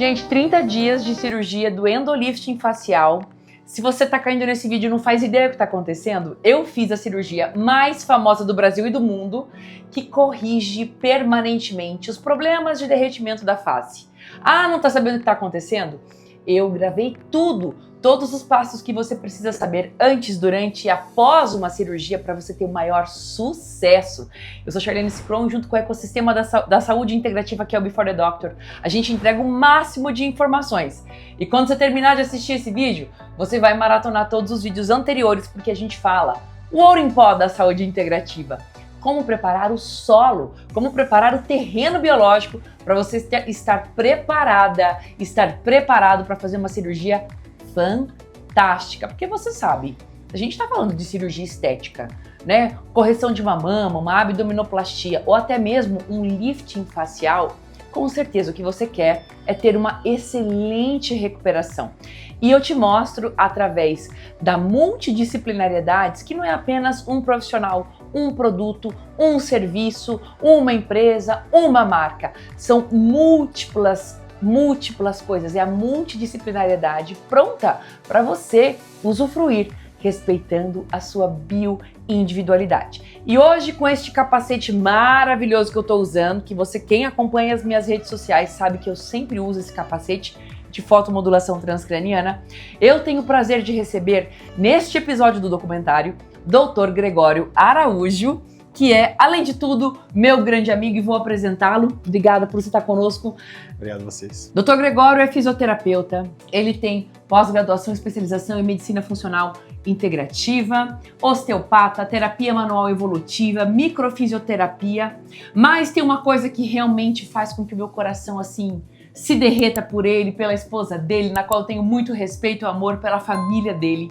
Gente, 30 dias de cirurgia do endolifting facial. Se você tá caindo nesse vídeo e não faz ideia do que tá acontecendo, eu fiz a cirurgia mais famosa do Brasil e do mundo, que corrige permanentemente os problemas de derretimento da face. Ah, não tá sabendo o que tá acontecendo? Eu gravei tudo, todos os passos que você precisa saber antes, durante e após uma cirurgia para você ter o maior sucesso. Eu sou Charlene Cicron, junto com o ecossistema da saúde integrativa que é o Before the Doctor. A gente entrega o máximo de informações. E quando você terminar de assistir esse vídeo, você vai maratonar todos os vídeos anteriores, porque a gente fala o ouro em pó da saúde integrativa. Como preparar o solo, como preparar o terreno biológico para você estar preparado para fazer uma cirurgia fantástica. Porque você sabe, a gente está falando de cirurgia estética, né? Correção de uma mama, uma abdominoplastia ou até mesmo um lifting facial. Com certeza o que você quer é ter uma excelente recuperação. E eu te mostro através da multidisciplinariedade que não é apenas um profissional, um produto, um serviço, uma empresa, uma marca. São múltiplas coisas. É a multidisciplinariedade pronta para você usufruir, respeitando a sua bioindividualidade. E hoje, com este capacete maravilhoso que eu estou usando, que quem acompanha as minhas redes sociais sabe que eu sempre uso esse capacete de fotomodulação transcraniana, eu tenho o prazer de receber, neste episódio do documentário, Dr. Gregório Araújo, que é, além de tudo, meu grande amigo, e vou apresentá-lo. Obrigada por você estar conosco. Obrigado a vocês. Dr. Gregório é fisioterapeuta, ele tem pós-graduação e especialização em medicina funcional integrativa, osteopata, terapia manual evolutiva, microfisioterapia, mas tem uma coisa que realmente faz com que o meu coração, assim, se derreta por ele, pela esposa dele, na qual eu tenho muito respeito e amor pela família dele,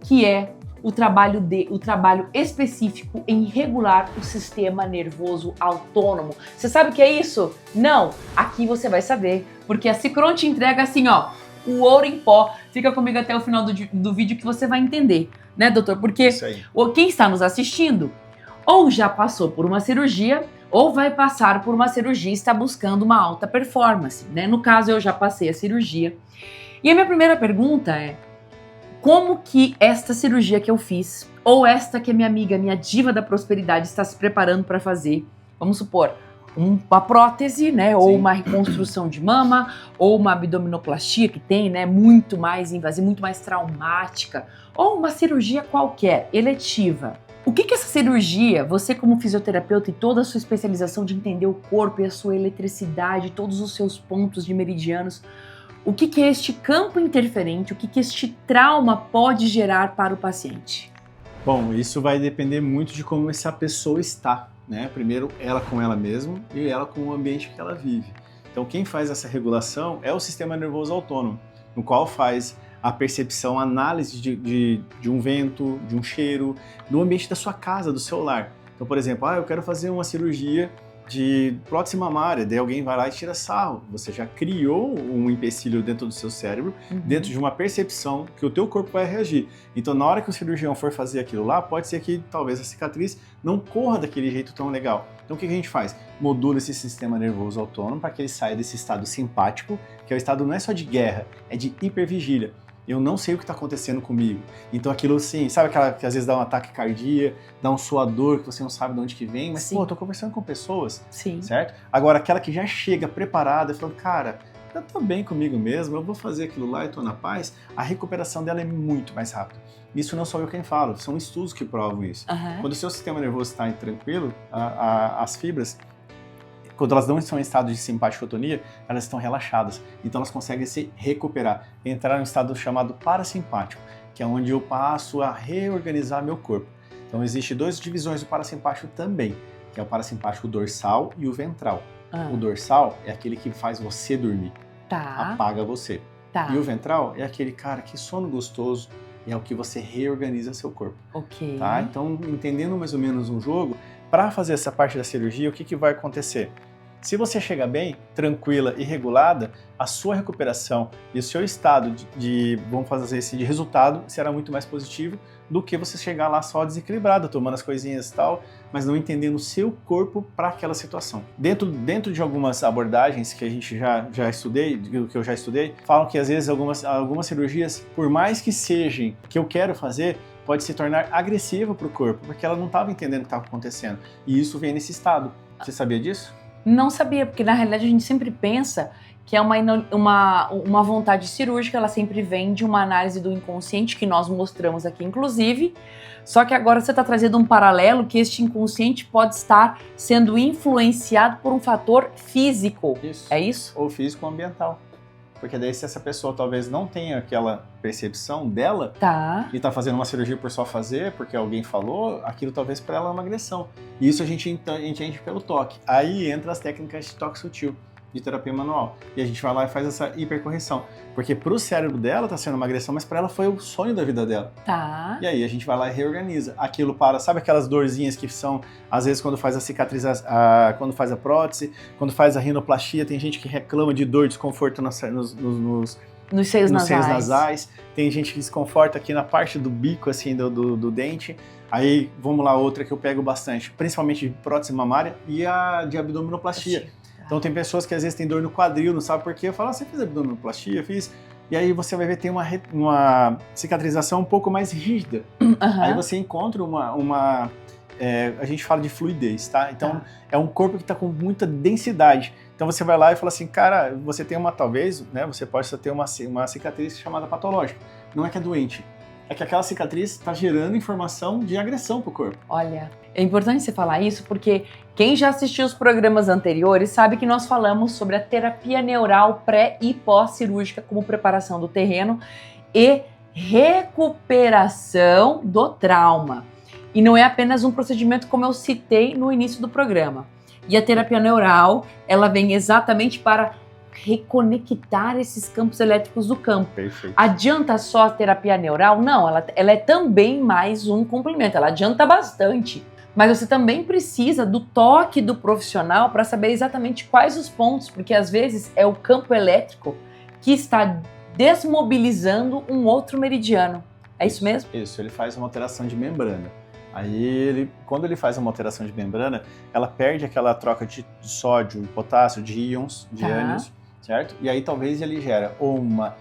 que é o trabalho específico em regular o sistema nervoso autônomo. Você sabe o que é isso? Não! Aqui você vai saber, porque a Cicron te entrega assim, ó, o ouro em pó. Fica comigo até o final do vídeo que você vai entender, né, doutor? Porque quem está nos assistindo ou já passou por uma cirurgia ou vai passar por uma cirurgia e está buscando uma alta performance, né? No caso, eu já passei a cirurgia. E a minha primeira pergunta é: como que esta cirurgia que eu fiz, ou esta que a minha amiga, minha diva da prosperidade, está se preparando para fazer, vamos supor, uma prótese, né, Sim. ou uma reconstrução de mama, ou uma abdominoplastia que tem, né, muito mais invasiva, muito mais traumática, ou uma cirurgia qualquer, eletiva. O que essa cirurgia, você como fisioterapeuta e toda a sua especialização de entender o corpo e a sua eletricidade, todos os seus pontos de meridianos, o que é este campo interferente, o que este trauma pode gerar para o paciente? Bom, isso vai depender muito de como essa pessoa está, né? Primeiro, ela com ela mesma e ela com o ambiente que ela vive. Então, quem faz essa regulação é o sistema nervoso autônomo, no qual faz a percepção, a análise de um vento, de um cheiro, do ambiente da sua casa, do seu lar. Então, por exemplo, eu quero fazer uma cirurgia de prótese mamária, daí alguém vai lá e tira sarro. Você já criou um empecilho dentro do seu cérebro, dentro de uma percepção que o teu corpo vai reagir. Então, na hora que o cirurgião for fazer aquilo lá, pode ser que talvez a cicatriz não corra daquele jeito tão legal. Então, o que a gente faz? Modula esse sistema nervoso autônomo para que ele saia desse estado simpático, que é o estado não é só de guerra, é de hipervigília. Eu não sei o que está acontecendo comigo. Então aquilo assim, sabe aquela que às vezes dá um ataque cardíaco, dá um suador que você não sabe de onde que vem, mas Sim. pô, eu tô conversando com pessoas, Sim. certo? Agora aquela que já chega preparada e fala, cara, eu tô bem comigo mesmo, eu vou fazer aquilo lá e tô na paz, a recuperação dela é muito mais rápida. Isso não sou eu quem falo, são estudos que provam isso. Quando o seu sistema nervoso está tranquilo, as fibras, quando elas não estão em estado de simpaticotonia, elas estão relaxadas. Então elas conseguem se recuperar, entrar em um estado chamado parasimpático, que é onde eu passo a reorganizar meu corpo. Então existem duas divisões do parasimpático também, que é o parasimpático dorsal e o ventral. O dorsal é aquele que faz você dormir, apaga você. E o ventral é aquele, cara, que sono gostoso, e é o que você reorganiza seu corpo. Tá? Então, entendendo mais ou menos um jogo, para fazer essa parte da cirurgia, o que vai acontecer? Se você chega bem, tranquila e regulada, a sua recuperação e o seu estado vamos fazer assim, de resultado será muito mais positivo do que você chegar lá só desequilibrada, tomando as coisinhas e tal, mas não entendendo o seu corpo para aquela situação. Dentro de algumas abordagens que a gente já estudei, que eu já estudei, falam que às vezes algumas cirurgias, por mais que sejam que eu quero fazer, pode se tornar agressiva para o corpo, porque ela não estava entendendo o que estava acontecendo. E isso vem nesse estado. Você sabia disso? Não sabia, porque na realidade a gente sempre pensa que é uma vontade cirúrgica, ela sempre vem de uma análise do inconsciente, que nós mostramos aqui inclusive, só que agora você está trazendo um paralelo que este inconsciente pode estar sendo influenciado por um fator físico. Isso. É isso? Ou físico ou ambiental. Porque daí se essa pessoa talvez não tenha aquela percepção dela e está fazendo uma cirurgia por só fazer, porque alguém falou, aquilo talvez para ela é uma agressão. E isso a gente entende pelo toque. Aí entra as técnicas de toque sutil, de terapia manual. E a gente vai lá e faz essa hipercorreção. Porque pro cérebro dela tá sendo uma agressão, mas para ela foi o sonho da vida dela. Tá. E aí a gente vai lá e reorganiza. Aquilo sabe aquelas dorzinhas que são, às vezes, quando faz a cicatriz, quando faz a prótese, quando faz a rinoplastia, tem gente que reclama de dor, desconforto nos seios nasais. Tem gente que desconforta aqui na parte do bico, assim, do dente. Aí, vamos lá, outra que eu pego bastante, principalmente de prótese mamária e a de abdominoplastia. Então tem pessoas que às vezes tem dor no quadril, não sabe por quê. Eu falo, você fez abdominoplastia? Eu fiz. E aí você vai ver tem uma cicatrização um pouco mais rígida. Aí você encontra a gente fala de fluidez, tá? Então é um corpo que está com muita densidade. Então você vai lá e fala assim, cara, você tem talvez, né, você possa ter uma cicatriz chamada patológica. Não é que é doente. É que aquela cicatriz está gerando informação de agressão para o corpo. Olha, é importante você falar isso porque quem já assistiu os programas anteriores sabe que nós falamos sobre a terapia neural pré e pós-cirúrgica como preparação do terreno e recuperação do trauma. E não é apenas um procedimento como eu citei no início do programa. E a terapia neural, ela vem exatamente para reconectar esses campos elétricos do campo. Perfeito. Adianta só a terapia neural? Não, ela é também mais um complemento, ela adianta bastante. Mas você também precisa do toque do profissional para saber exatamente quais os pontos, porque às vezes é o campo elétrico que está desmobilizando um outro meridiano. É isso mesmo? Isso, ele faz uma alteração de membrana. Aí, quando ele faz uma alteração de membrana, ela perde aquela troca de sódio e potássio, de íons, de ânions, certo? E aí talvez ele gera ou uma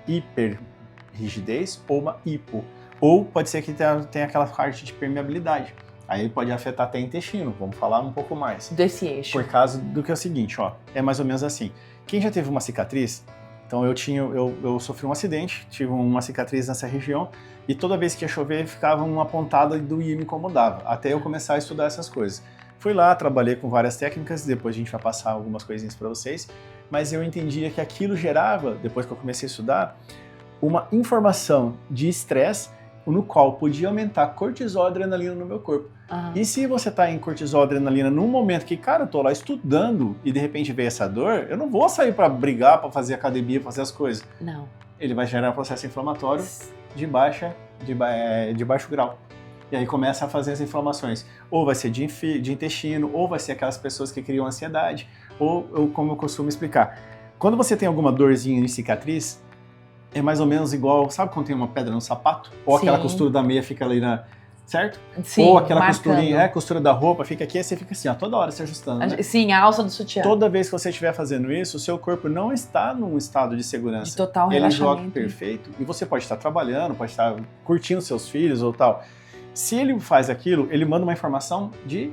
hiperrigidez ou uma hipo. Ou pode ser que tenha aquela parte de permeabilidade. Aí pode afetar até o intestino, vamos falar um pouco mais. Desse eixo. Por causa do que é o seguinte, ó, é mais ou menos assim. Quem já teve uma cicatriz, então eu sofri um acidente, tive uma cicatriz nessa região, e toda vez que ia chover ficava uma pontada e me incomodava, até eu começar a estudar essas coisas. Fui lá, trabalhei com várias técnicas, depois a gente vai passar algumas coisinhas para vocês, mas eu entendia que aquilo gerava, depois que eu comecei a estudar, uma informação de estresse no qual podia aumentar cortisol e adrenalina no meu corpo. E se você tá em cortisol e adrenalina num momento que, cara, eu tô lá estudando e de repente veio essa dor, eu não vou sair para brigar, para fazer academia, fazer as coisas. Não. Ele vai gerar um processo inflamatório de baixo grau. E aí começa a fazer as inflamações. Ou vai ser de intestino, ou vai ser aquelas pessoas que criam ansiedade, ou como eu costumo explicar. Quando você tem alguma dorzinha de cicatriz, é mais ou menos igual, sabe quando tem uma pedra no sapato? Ou aquela costura da meia fica ali certo? Sim, ou aquela marcando. Costura da roupa fica aqui, aí você fica assim, ó, toda hora se ajustando, né? Sim, a alça do sutiã. Toda vez que você estiver fazendo isso, o seu corpo não está num estado de segurança. De total Ele relaxamento. joga perfeito e você pode estar trabalhando, pode estar curtindo seus filhos ou tal. Se ele faz aquilo, ele manda uma informação de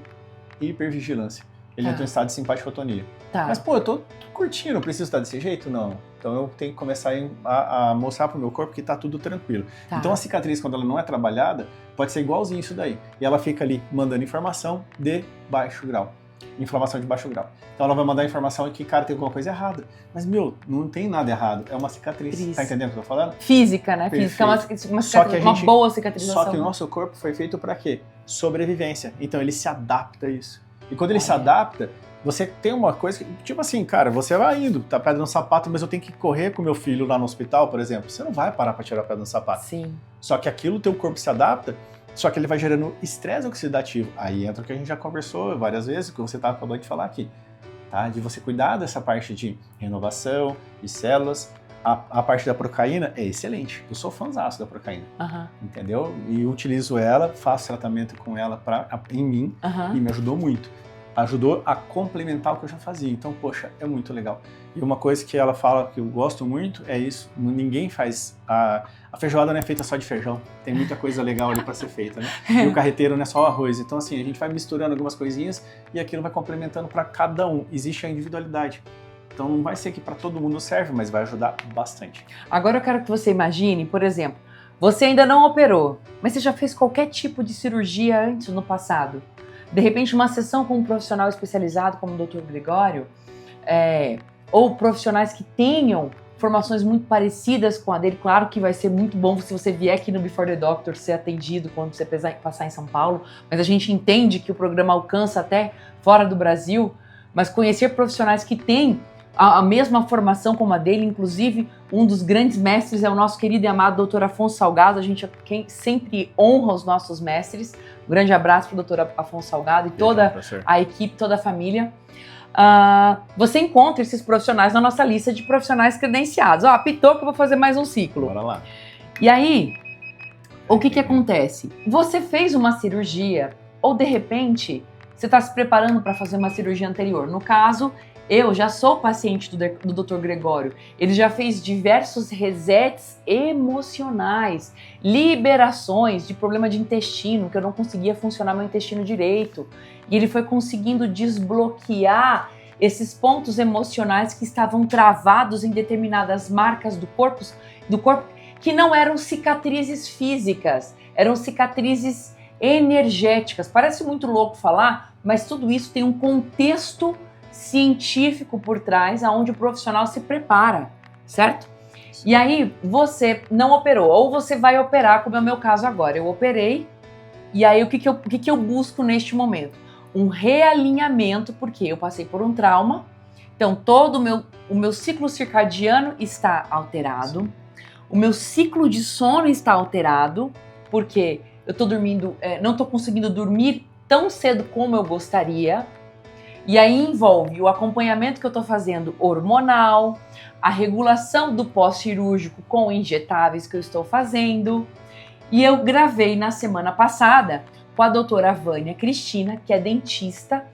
hipervigilância. Ele entra em estado de simpaticotonia. Mas, pô, eu tô curtindo, eu preciso estar desse jeito? Não. Então eu tenho que começar a mostrar pro meu corpo que tá tudo tranquilo. Então a cicatriz, quando ela não é trabalhada, pode ser igualzinho isso daí. E ela fica ali mandando informação de baixo grau. Inflamação de baixo grau. Então ela vai mandar informação que, cara, tem alguma coisa errada. Mas, meu, não tem nada errado. É uma cicatriz. Tá entendendo o que eu tô falando? Física, né? Física. Uma boa cicatrização. Só que o nosso corpo foi feito pra quê? Sobrevivência. Então ele se adapta a isso. E quando ele se adapta, você tem uma coisa que, tipo assim, cara, você vai indo, tá pedra no sapato, mas eu tenho que correr com meu filho lá no hospital, por exemplo. Você não vai parar pra tirar a pedra no sapato. Sim. Só que aquilo, teu corpo se adapta, só que ele vai gerando estresse oxidativo. Aí entra o que a gente já conversou várias vezes, o que você acabando de falar aqui. tá? De você cuidar dessa parte de renovação, de células. A parte da procaína é excelente. Eu sou fãzaço da procaína, entendeu? E utilizo ela, faço tratamento com ela em mim e me ajudou muito. Ajudou a complementar o que eu já fazia. Então, poxa, é muito legal. E uma coisa que ela fala que eu gosto muito é isso. Ninguém faz... A feijoada não é feita só de feijão. Tem muita coisa legal ali para ser feita, né? E o carreteiro não é só o arroz. Então, assim, a gente vai misturando algumas coisinhas e aquilo vai complementando para cada um. Existe a individualidade. Então não vai ser que para todo mundo serve, mas vai ajudar bastante. Agora eu quero que você imagine, por exemplo, você ainda não operou, mas você já fez qualquer tipo de cirurgia antes no passado. De repente uma sessão com um profissional especializado como o Dr. Gregório, ou profissionais que tenham formações muito parecidas com a dele. Claro que vai ser muito bom se você vier aqui no Before the Doctor ser atendido quando você passar em São Paulo, mas a gente entende que o programa alcança até fora do Brasil, mas conhecer profissionais que têm a mesma formação como a dele, inclusive um dos grandes mestres é o nosso querido e amado Dr. Afonso Salgado. A gente sempre honra os nossos mestres. Um grande abraço para o Dr. Afonso Salgado e toda a equipe, toda a família. Você encontra esses profissionais na nossa lista de profissionais credenciados. Apitou que eu vou fazer mais um ciclo. Bora lá. E aí, o que que você fez uma cirurgia ou de repente você está se preparando para fazer uma cirurgia anterior. No caso, eu já sou paciente do Dr. Gregório. Ele já fez diversos resets emocionais, liberações de problema de intestino, que eu não conseguia funcionar meu intestino direito. E ele foi conseguindo desbloquear esses pontos emocionais que estavam travados em determinadas marcas do corpo que não eram cicatrizes físicas, eram cicatrizes energéticas. Parece muito louco falar, mas tudo isso tem um contexto científico por trás, aonde o profissional se prepara, certo? E aí você não operou, ou você vai operar, como é o meu caso agora. Eu operei, e aí o que eu busco neste momento? Um realinhamento, porque eu passei por um trauma, então todo o meu ciclo circadiano está alterado, o meu ciclo de sono está alterado, porque eu tô dormindo, não tô conseguindo dormir tão cedo como eu gostaria. E aí envolve o acompanhamento que eu tô fazendo hormonal, a regulação do pós-cirúrgico com injetáveis que eu estou fazendo. E eu gravei na semana passada com a doutora Vânia Cristina, que é dentista,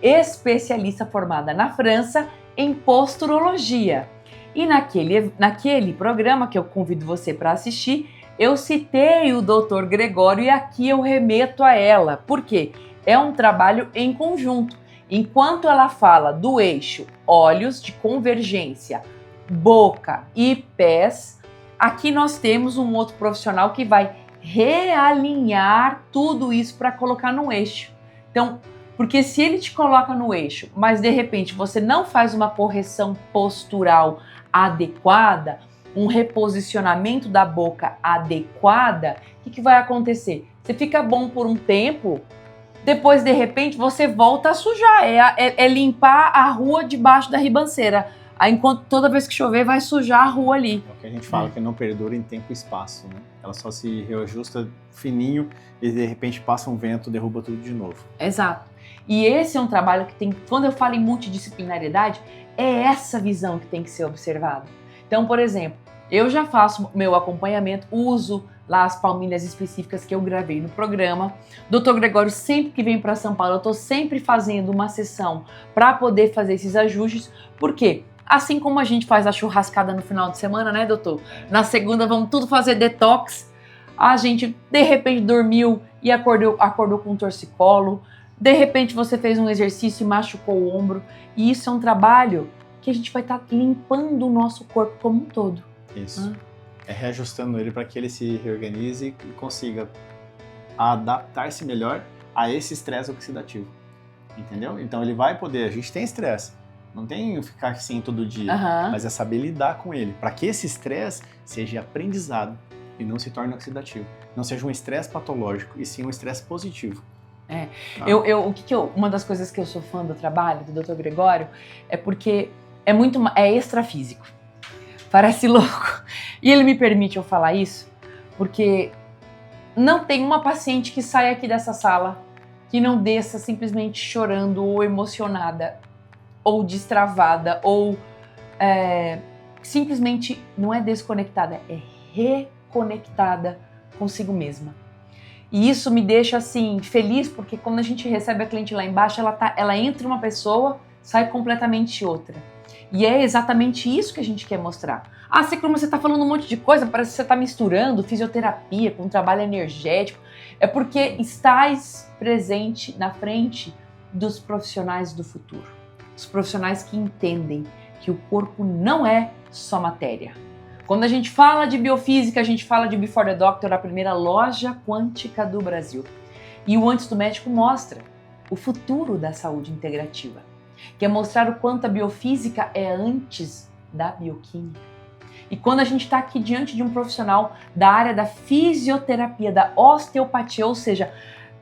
especialista formada na França em posturologia. E naquele programa que eu convido você para assistir, eu citei o Dr. Gregório e aqui eu remeto a ela. Por quê? É um trabalho em conjunto. Enquanto ela fala do eixo olhos de convergência, boca e pés, aqui nós temos um outro profissional que vai realinhar tudo isso para colocar no eixo. Então, porque se ele te coloca no eixo, mas de repente você não faz uma correção postural adequada, um reposicionamento da boca adequada, o que vai acontecer? Você fica bom por um tempo, depois de repente você volta a sujar, é limpar a rua debaixo da ribanceira. Aí enquanto toda vez que chover vai sujar a rua ali. É o que a gente fala que não perdura em tempo e espaço, né? Ela só se reajusta fininho e de repente passa um vento, derruba tudo de novo. Exato. E esse é um trabalho que tem, quando eu falo em multidisciplinaridade, é essa visão que tem que ser observada. Então, por exemplo, eu já faço meu acompanhamento, uso lá as palmilhas específicas que eu gravei no programa. Dr. Gregório, sempre que vem para São Paulo, eu estou sempre fazendo uma sessão para poder fazer esses ajustes. Por quê? Assim como a gente faz a churrascada no final de semana, né, doutor? Na segunda vamos tudo fazer detox. A gente, de repente, dormiu e acordou com um torcicolo. De repente, você fez um exercício e machucou o ombro. E isso é um trabalho que a gente vai estar limpando o nosso corpo como um todo. Isso. É reajustando ele para que ele se reorganize e consiga adaptar-se melhor a esse estresse oxidativo. Entendeu? Então ele vai poder, a gente tem estresse, não tem ficar assim todo dia, mas é saber lidar com ele, para que esse estresse seja aprendizado e não se torne oxidativo. Não seja um estresse patológico, e sim um estresse positivo. Uma das coisas que eu sou fã do trabalho do Dr. Gregório é porque é extrafísico. Parece louco. E ele me permite eu falar isso porque não tem uma paciente que saia aqui dessa sala que não desça simplesmente chorando ou emocionada ou destravada, ou simplesmente não é desconectada, é reconectada consigo mesma. E isso me deixa assim feliz, porque quando a gente recebe a cliente lá embaixo, ela entra uma pessoa, sai completamente outra. E é exatamente isso que a gente quer mostrar. Ah, Cicluma, você está falando um monte de coisa, parece que você está misturando fisioterapia com trabalho energético. É porque estás presente na frente dos profissionais do futuro. Os profissionais que entendem que o corpo não é só matéria. Quando a gente fala de biofísica, a gente fala de Before the Doctor, a primeira loja quântica do Brasil. E o Antes do Médico mostra o futuro da saúde integrativa, que é mostrar o quanto a biofísica é antes da bioquímica. E quando a gente está aqui diante de um profissional da área da fisioterapia, da osteopatia, ou seja,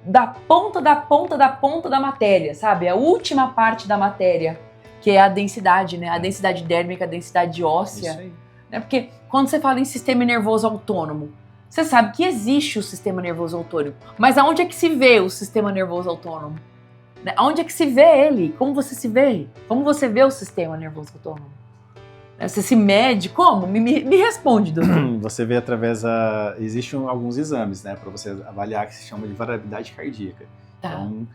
da ponta da matéria, sabe? A última parte da matéria, que é a densidade, né? A densidade dérmica, a densidade óssea. Isso aí. Porque quando você fala em sistema nervoso autônomo, você sabe que existe o sistema nervoso autônomo, mas aonde é que se vê o sistema nervoso autônomo? Aonde é que se vê ele? Como você se vê? Como você vê o sistema nervoso autônomo? Você se mede? Como? Me responde, doutor. Você vê através existem alguns exames, né, para você avaliar, que se chama de variabilidade cardíaca. Tá. Então,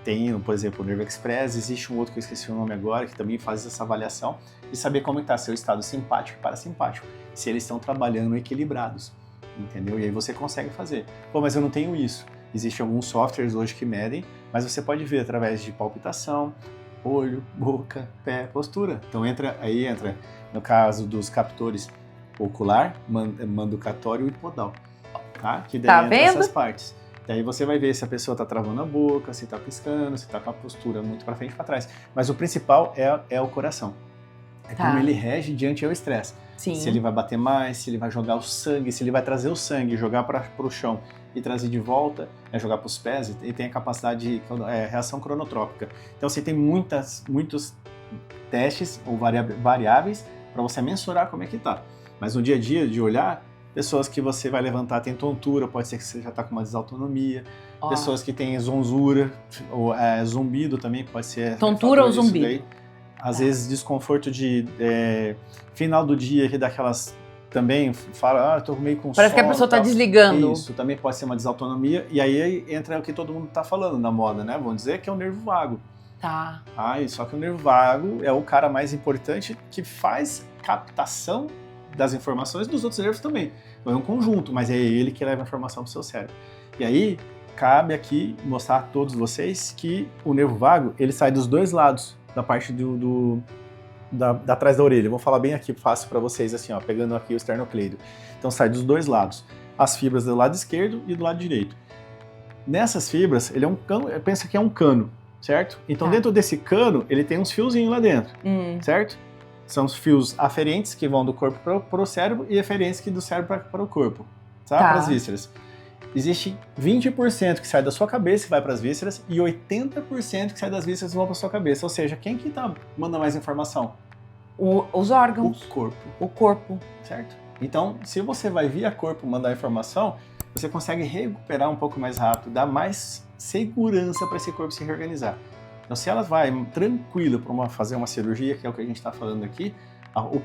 tem, por exemplo, o Nerve Express, existe um outro que eu esqueci o nome agora, que também faz essa avaliação e saber como está seu estado simpático e parasimpático, se eles estão trabalhando equilibrados, entendeu? E aí você consegue fazer. Pô, mas eu não tenho isso. Existem alguns softwares hoje que medem, mas você pode ver através de palpitação, olho, boca, pé, postura. Então entra, no caso dos captores ocular, manducatório e podal, tá? Que daí entra essas partes. Daí você vai ver se a pessoa está travando a boca, se está piscando, se está com a postura muito para frente e para trás. Mas o principal é o coração. É como ele rege diante ao estresse. Sim. Se ele vai bater mais, se ele vai jogar o sangue, se ele vai trazer o sangue, jogar para o chão e trazer de volta, jogar para os pés, e tem a capacidade de reação cronotrópica. Então você tem muitos testes ou variáveis para você mensurar como é que está. Mas no dia a dia, de olhar, pessoas que você vai levantar tem tontura, pode ser que você já está com uma desautonomia. Pessoas que têm zonzura, ou zumbido também pode ser. Tontura ou zumbido? Daí. Às vezes desconforto de final do dia, que dá aquelas... Também fala, eu tô meio com sono. Parece que a pessoa está desligando. Isso, também pode ser uma desautonomia. E aí entra o que todo mundo está falando na moda, né? Vamos dizer que é o nervo vago. Tá. Só que o nervo vago é o cara mais importante que faz captação das informações dos outros nervos também. Então é um conjunto, mas é ele que leva a informação para o seu cérebro. E aí, cabe aqui mostrar a todos vocês que o nervo vago, ele sai dos dois lados da parte da trás da orelha. Vou falar bem aqui, fácil para vocês, assim, ó, pegando aqui o esternocleido. Então sai dos dois lados. As fibras do lado esquerdo e do lado direito. Nessas fibras, ele é um cano, pensa que é um cano, certo? Então dentro desse cano, ele tem uns fiozinhos lá dentro, certo? São os fios aferentes que vão do corpo para o cérebro e eferentes que do cérebro para o corpo, tá? Para as vísceras. Existe 20% que sai da sua cabeça e vai para as vísceras e 80% que sai das vísceras e vão para a sua cabeça. Ou seja, quem que manda mais informação? Os órgãos. O corpo. O corpo. Certo? Então, se você vai via corpo mandar informação, você consegue recuperar um pouco mais rápido, dar mais segurança para esse corpo se reorganizar. Então, se ela vai tranquila para fazer uma cirurgia, que é o que a gente está falando aqui, o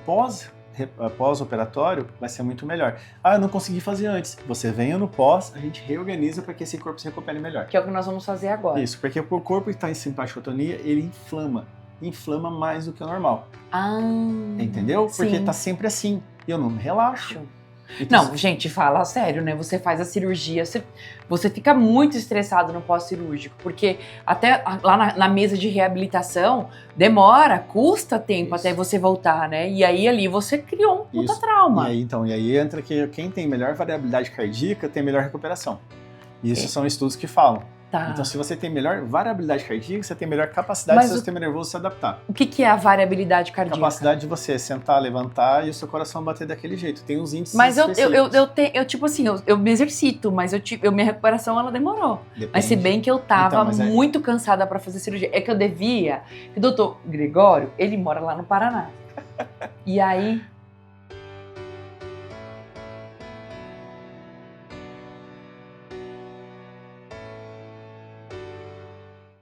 pós-operatório vai ser muito melhor. Eu não consegui fazer antes. Você venha no pós, a gente reorganiza para que esse corpo se recupere melhor. Que é o que nós vamos fazer agora. Isso, porque o corpo que está em simpaticotonia, ele inflama mais do que o normal. Entendeu? Sim. Porque está sempre assim. E eu não me relaxo. Então, não, gente, fala sério, né? Você faz a cirurgia, você fica muito estressado no pós-cirúrgico, porque até lá na mesa de reabilitação demora, custa tempo até você voltar, né? E aí ali você criou um puta trauma. E aí entra que quem tem melhor variabilidade cardíaca tem melhor recuperação. E isso são estudos que falam. Tá. Então, se você tem melhor variabilidade cardíaca, você tem melhor capacidade do seu sistema nervoso se adaptar. O que é a variabilidade cardíaca? Capacidade de você sentar, levantar e o seu coração bater daquele jeito. Tem uns índices mas específicos. eu tipo assim, eu me exercito, mas minha recuperação ela demorou. Depende. Mas se bem que eu tava muito cansada para fazer cirurgia. É que eu devia... O doutor Gregório, ele mora lá no Paraná. E aí...